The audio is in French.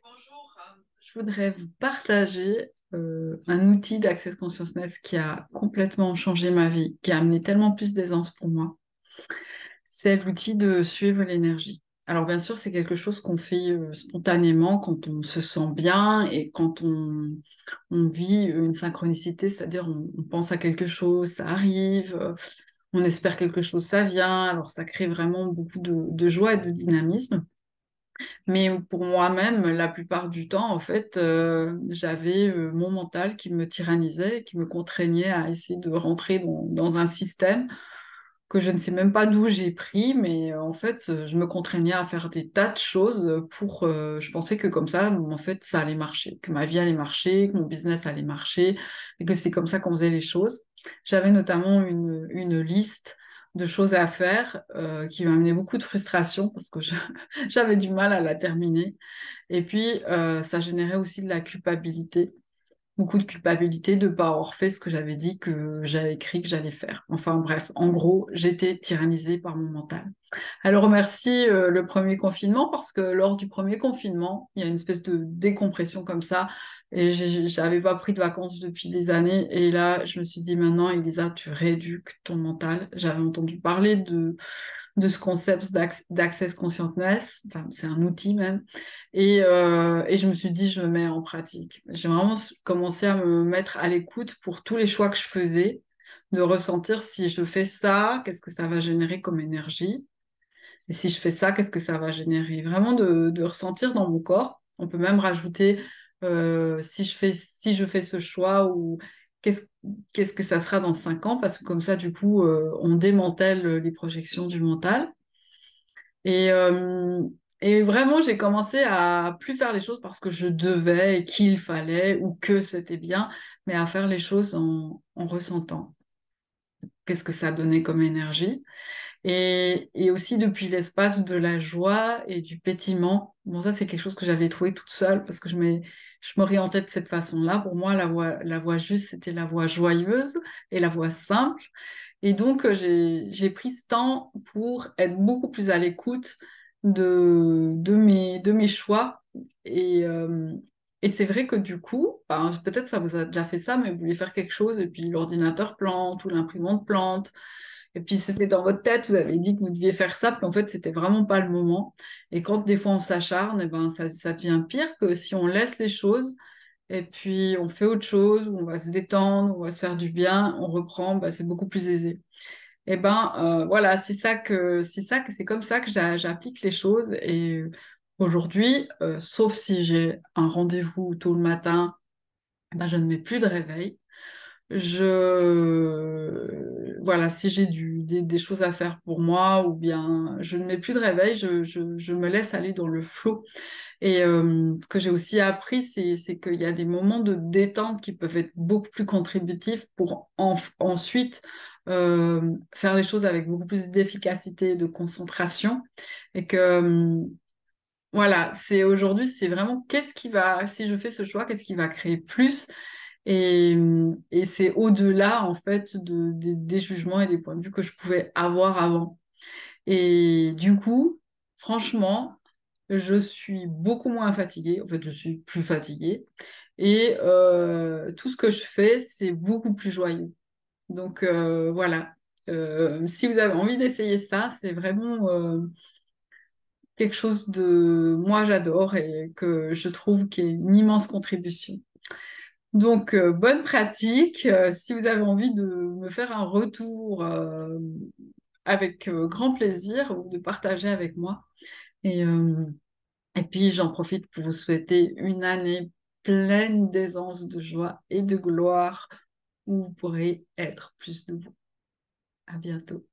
Bonjour. Je voudrais vous partager un outil d'Access Consciousness qui a complètement changé ma vie, qui a amené tellement plus d'aisance pour moi. C'est l'outil de suivre l'énergie. Alors bien sûr, c'est quelque chose qu'on fait spontanément quand on se sent bien et quand on vit une synchronicité, c'est-à-dire on pense à quelque chose, ça arrive, on espère quelque chose, ça vient. Alors ça crée vraiment beaucoup de joie et de dynamisme. Mais pour moi-même, la plupart du temps, en fait, j'avais mon mental qui me tyrannisait, qui me contraignait à essayer de rentrer dans un système que je ne sais même pas d'où j'ai pris, mais en fait, je me contraignais à faire des tas de choses pour... je pensais que comme ça, en fait, ça allait marcher, que ma vie allait marcher, que mon business allait marcher, et que c'est comme ça qu'on faisait les choses. J'avais notamment une liste de choses à faire qui m'a amené beaucoup de frustration parce que j'avais du mal à la terminer. Et puis, ça générait aussi de la culpabilité, beaucoup de culpabilité de ne pas avoir fait ce que j'avais dit que j'avais écrit que j'allais faire. Enfin bref, en gros, j'étais tyrannisée par mon mental. Alors remercie le premier confinement parce que lors du premier confinement, il y a une espèce de décompression comme ça et j'avais pas pris de vacances depuis des années et là je me suis dit maintenant Elisa, tu rééduques ton mental. J'avais entendu parler de ce concept d'Access Consciousness, enfin c'est un outil même, et je me suis dit je me mets en pratique. J'ai vraiment commencé à me mettre à l'écoute pour tous les choix que je faisais, de ressentir si je fais ça, qu'est-ce que ça va générer comme énergie, et si je fais ça, qu'est-ce que ça va générer. Vraiment de ressentir dans mon corps. On peut même rajouter si je fais ce choix ou qu'est-ce, qu'est-ce que ça sera dans 5 ans, parce que comme ça, du coup, on démantèle les projections du mental. Et, euh, et vraiment, j'ai commencé à plus faire les choses parce que je devais et qu'il fallait ou que c'était bien, mais à faire les choses en ressentant. Qu'est-ce que ça donnait comme énergie? Et aussi depuis l'espace de la joie et du pétillement. Bon, ça, c'est quelque chose que j'avais trouvé toute seule parce que je m'orientais de cette façon-là. Pour moi, la voie juste, c'était la voie joyeuse et la voie simple. Et donc, j'ai pris ce temps pour être beaucoup plus à l'écoute de mes choix. Et, euh, et c'est vrai que du coup, ben, peut-être ça vous a déjà fait ça, mais vous voulez faire quelque chose et puis l'ordinateur plante ou l'imprimante plante. Et puis c'était dans votre tête, vous avez dit que vous deviez faire ça, puis en fait, c'était vraiment pas le moment. Et quand des fois on s'acharne, eh ben, ça devient pire que si on laisse les choses et puis on fait autre chose, on va se détendre, on va se faire du bien, on reprend, bah, c'est beaucoup plus aisé. Et ben voilà, c'est comme ça que j'applique les choses. Et aujourd'hui, sauf si j'ai un rendez-vous tôt le matin, eh ben, je ne mets plus de réveil. Voilà, si j'ai des choses à faire pour moi, ou bien je ne mets plus de réveil, je me laisse aller dans le flot. Et ce que j'ai aussi appris, c'est qu'il y a des moments de détente qui peuvent être beaucoup plus contributifs pour ensuite faire les choses avec beaucoup plus d'efficacité, de concentration. Et que voilà, c'est aujourd'hui, c'est vraiment si je fais ce choix, qu'est-ce qui va créer plus? Et c'est au-delà, en fait, des jugements et des points de vue que je pouvais avoir avant. Et du coup, franchement, je suis beaucoup moins fatiguée. En fait, je suis plus fatiguée. Et tout ce que je fais, c'est beaucoup plus joyeux. Donc voilà. Si vous avez envie d'essayer ça, c'est vraiment quelque chose de moi j'adore et que je trouve qui est une immense contribution. Donc, bonne pratique. Si vous avez envie de me faire un retour avec grand plaisir ou de partager avec moi. Et, euh, et puis, j'en profite pour vous souhaiter une année pleine d'aisance, de joie et de gloire où vous pourrez être plus de vous. À bientôt.